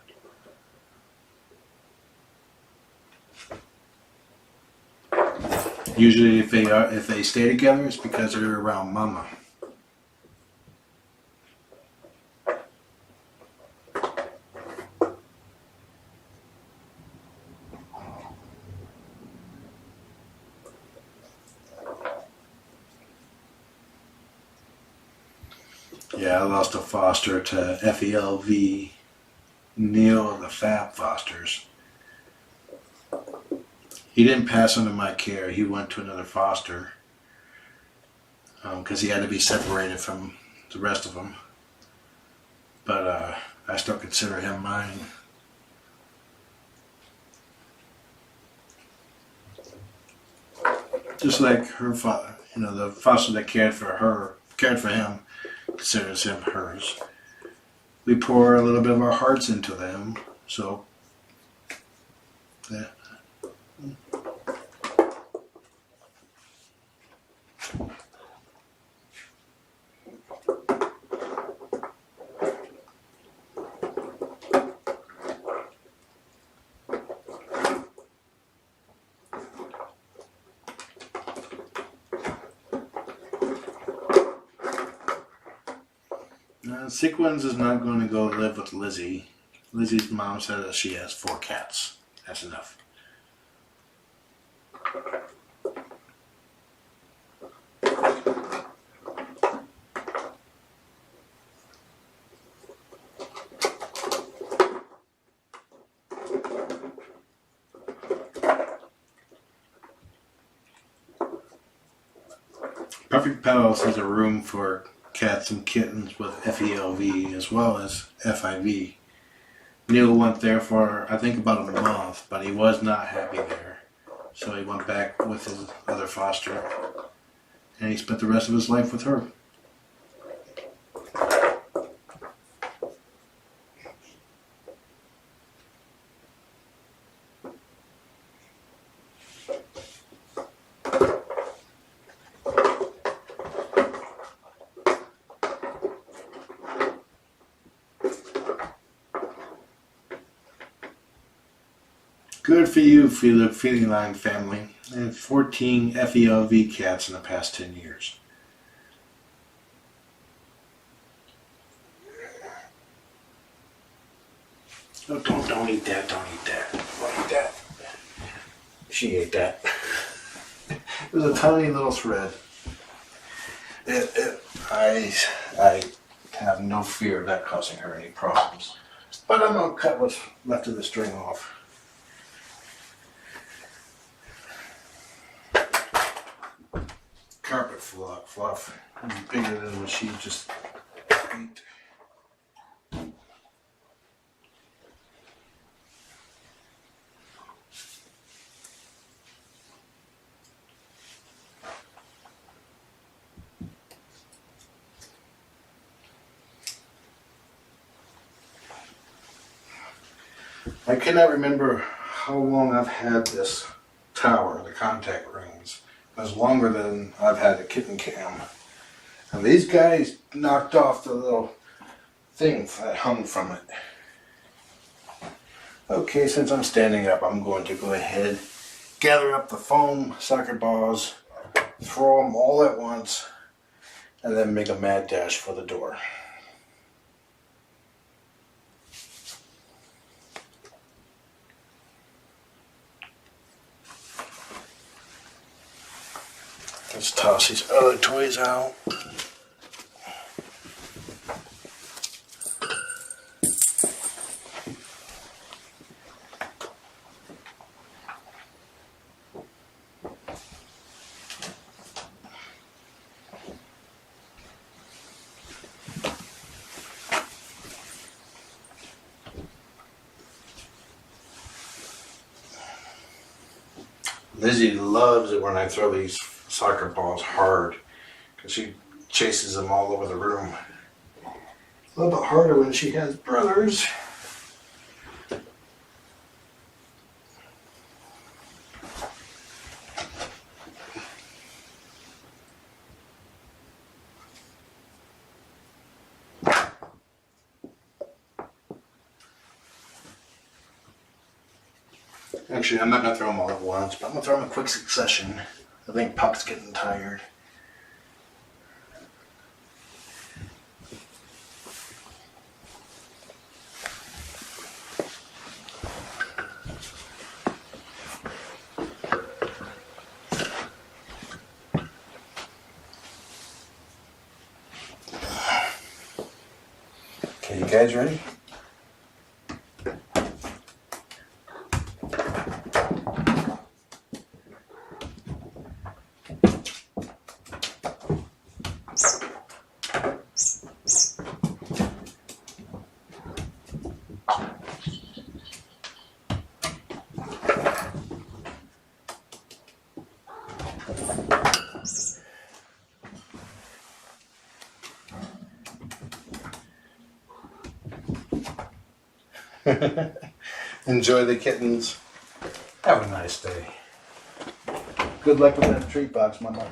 Usually if they stay together, it's because they're around Mama. Yeah, I lost a foster to FELV, Neil the Fab Fosters. He didn't pass under my care. He went to another foster because he had to be separated from the rest of them. But I still consider him mine. Just like her father, the foster that cared for him, considers him hers. We pour a little bit of our hearts into them, so yeah. Sequence is not going to go live with Lizzie. Lizzie's mom said that she has 4 cats. That's enough. Purrfect Pals has a room for cats and kittens with FELV as well as FIV. Neil went there for, I think, about a month, but he was not happy there. So he went back with his other foster, and he spent the rest of his life with her. Good for you, feline family. I have 14 FELV cats in the past 10 years. Oh, don't eat that, don't eat that. Don't eat that. She ate that. It was a tiny little thread. I have no fear of that causing her any problems. But I'm going to cut what's left of the string off. Carpet fluff. Bigger than what she just ate. I cannot remember how long I've had this tower, the contact rings. It was longer than I've had a kitten cam. And these guys knocked off the little thing that hung from it. Okay, since I'm standing up, I'm going to go ahead, gather up the foam soccer balls, throw them all at once, and then make a mad dash for the door. Let's toss these other toys out. Lizzie loves it when I throw these soccer balls hard because she chases them all over the room. A little bit harder when she has brothers. Actually, I'm not going to throw them all at once, but I'm going to throw them in quick succession. I think Puck's getting tired. Okay, you guys ready? Enjoy the kittens. Have a nice day. Good luck with that treat box, Mama.